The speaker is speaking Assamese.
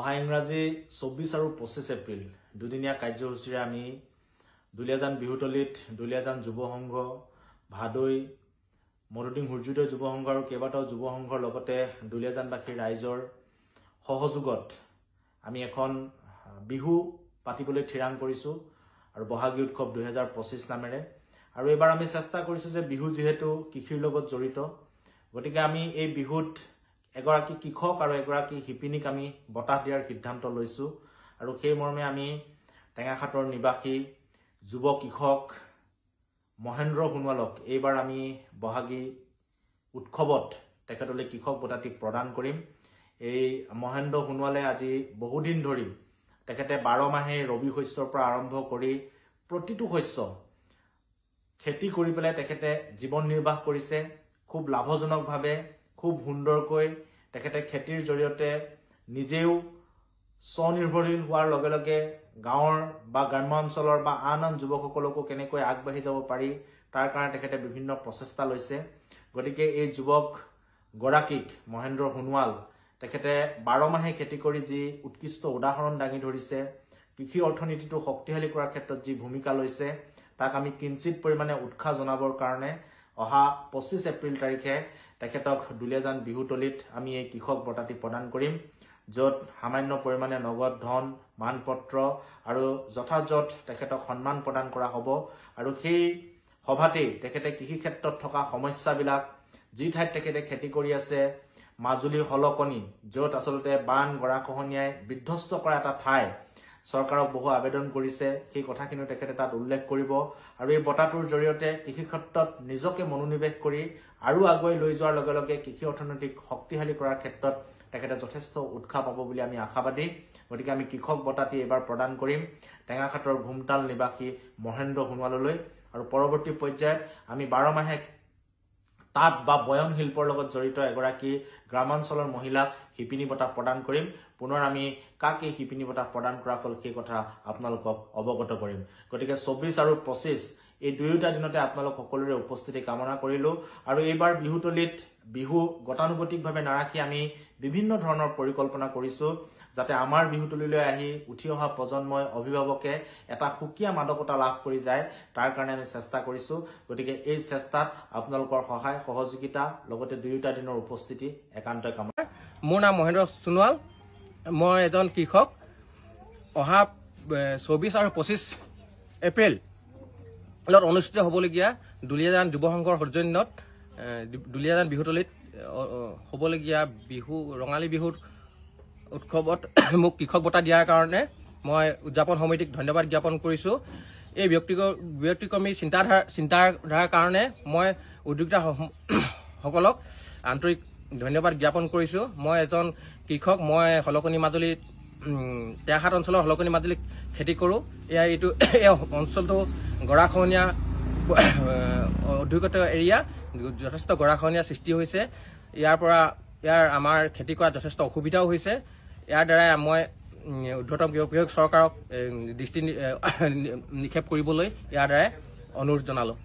অহা ইংৰাজী 24 আৰু 25 এপ্ৰিল দুদিনীয়া কাৰ্যসূচীৰে আমি দুলীয়াজান বিহুতলিত দুলীয়াজান যুৱ সংঘ ভাদৈ মৰুডিং সূৰ্যোদয় যুৱ সংঘ আৰু কেইবাটাও যুৱ সংঘৰ লগতে দুলীয়াজানবাসী ৰাইজৰ সহযোগত আমি এখন বিহু পাতিবলৈ থিৰাং কৰিছো আৰু বহাগী উৎসৱ 2025 নামেৰে আৰু এবাৰ আমি চেষ্টা কৰিছো যে বিহু যেহেতু কৃষিৰ লগত জড়িত গতিকে আমি এই বিহুত এগৰাকী কৃষক আৰু এগৰাকী শিপিনীক আমি বঁটা দিয়াৰ সিদ্ধান্ত লৈছো আৰু সেই মৰ্মে আমি টেঙাখাটৰ নিবাসী যুৱ কৃষক মহেন্দ্ৰ সোণোৱালক এইবাৰ আমি বহাগী উৎসৱত তেখেতলৈ কৃষক বঁটাটি প্ৰদান কৰিম। এই মহেন্দ্ৰ সোণোৱালে আজি বহুদিন ধৰি তেখেতে 12 মাহে ৰবি শস্যৰ পৰা আৰম্ভ কৰি প্ৰতিটো শস্য খেতি কৰি পেলাই তেখেতে জীৱন নিৰ্বাহ কৰিছে খুব লাভজনকভাৱে খুব সুন্দৰকৈ তেখেতে খেতিৰ জৰিয়তে নিজেও স্বনিৰ্ভৰশীল হোৱাৰ লগে লগে গাঁৱৰ বা গ্ৰামাঞ্চলৰ বা আন যুৱকসকলকো কেনেকৈ আগবাঢ়ি যাব পাৰি তাৰ কাৰণে তেখেতে বিভিন্ন প্ৰচেষ্টা লৈছে। গতিকে এই যুৱক গৰাকীক মহেন্দ্ৰ সোণোৱাল তেখেতে 12 মাহে খেতি কৰি যি উৎকৃষ্ট উদাহৰণ দাঙি ধৰিছে কৃষি অৰ্থনীতিটো শক্তিশালী কৰাৰ ক্ষেত্ৰত যি ভূমিকা লৈছে তাক আমি কিঞ্চিত পৰিমাণে উৎসাহ জনাবৰ কাৰণে অহা 25 এপ্ৰিল তাৰিখে তেখেতক দুলীয়াজান বিহুতলিত আমি এই কৃষক বঁটাটি প্ৰদান কৰিম য'ত সামান্য পৰিমাণে নগদ ধন মানপত্ৰ আৰু যথাযথ তেখেতক সন্মান প্ৰদান কৰা হ'ব আৰু সেই সভাতেই তেখেতে কৃষি ক্ষেত্ৰত থকা সমস্যাবিলাক যি ঠাইত তেখেতে খেতি কৰি আছে মাজুলী হলকনি য'ত আচলতে বান গৰাখহনীয়াই বিধ্বস্ত কৰা এটা ঠাই চৰকাৰক বহু আবেদন কৰিছে সেই কথাখিনি তেখেতে তাত উল্লেখ কৰিব আৰু এই বঁটাটোৰ জৰিয়তে কৃষি ক্ষেত্ৰত নিজকে মনোনিৱেশ কৰি আৰু আগুৱাই লৈ যোৱাৰ লগে লগে কৃষি অৰ্থনৈতিক শক্তিশালী কৰাৰ ক্ষেত্ৰত তেখেতে যথেষ্ট উৎসাহ পাব বুলি আমি আশাবাদী। গতিকে আমি কৃষক বঁটাটি এবাৰ প্ৰদান কৰিম টেঙাখাটৰ ঘুমতাল নিবাসী মহেন্দ্ৰ সোণোৱাললৈ আৰু পৰৱৰ্তী পৰ্যায়ত আমি 12 মাহে তাঁত বা বয়ন শিল্পৰ লগত জড়িত এগৰাকী গ্ৰামাঞ্চলৰ মহিলাক শিপিনী বঁটা প্ৰদান কৰিম। পুনৰ আমি কাক এই শিপিনী বঁটা প্ৰদান কৰা হ'ল সেই কথা আপোনালোকক অৱগত কৰিম। গতিকে 24 আৰু 25 এই দুয়োটা দিনতে আপোনালোক সকলোৰে উপস্থিতি কামনা কৰিলো আৰু এইবাৰ বিহুতলিত বিহু গতানুগতিকভাৱে নাৰাখি আমি বিভিন্ন ধৰণৰ পৰিকল্পনা কৰিছো যাতে আমাৰ বিহুতলিলৈ আহি উঠি অহা প্ৰজন্মই অভিভাৱকে এটা সুকীয়া মাদকতা লাভ কৰি যায় তাৰ কাৰণে আমি চেষ্টা কৰিছো। গতিকে এই চেষ্টাত আপোনালোকৰ সহায় সহযোগিতা লগতে দুয়োটা দিনৰ উপস্থিতি একান্তই কামনা। মোৰ নাম মহেন্দ্ৰ সোণোৱাল, মই এজন কৃষক। অহা 24 আৰু 25 এপ্ৰিল অনুষ্ঠিত হ'বলগীয়া দুলীয়াজান যুৱ সংঘৰ সৌজন্যত দুলীয়াজান বিহুতলিত হ'বলগীয়া বিহু ৰঙালী বিহুৰ উৎসৱত মোক কৃষক বঁটা দিয়াৰ কাৰণে মই উদযাপন সমিতিক ধন্যবাদ জ্ঞাপন কৰিছোঁ। এই ব্যক্তিক্ৰমী চিন্তাধাৰাৰ কাৰণে মই উদ্যোক্তাসকলক আন্তৰিক ধন্যবাদ জ্ঞাপন কৰিছোঁ। মই এজন কৃষক, মই হলকনি মাজুলীত টেঙাখাট অঞ্চলৰ হলকনি মাজুলীত খেতি কৰোঁ। এইটো এই অঞ্চলটো গৰাখহনীয়া অধিকৃত এৰিয়া, যথেষ্ট গৰাখহনীয়া সৃষ্টি হৈছে। ইয়াৰ আমাৰ খেতি কৰাত যথেষ্ট অসুবিধাও হৈছে। ইয়াৰ দ্বাৰাই মই ঊৰ্ধ্বতম কৃষক চৰকাৰক দৃষ্টি নিক্ষেপ কৰিবলৈ ইয়াৰ দ্বাৰাই অনুৰোধ জনালোঁ।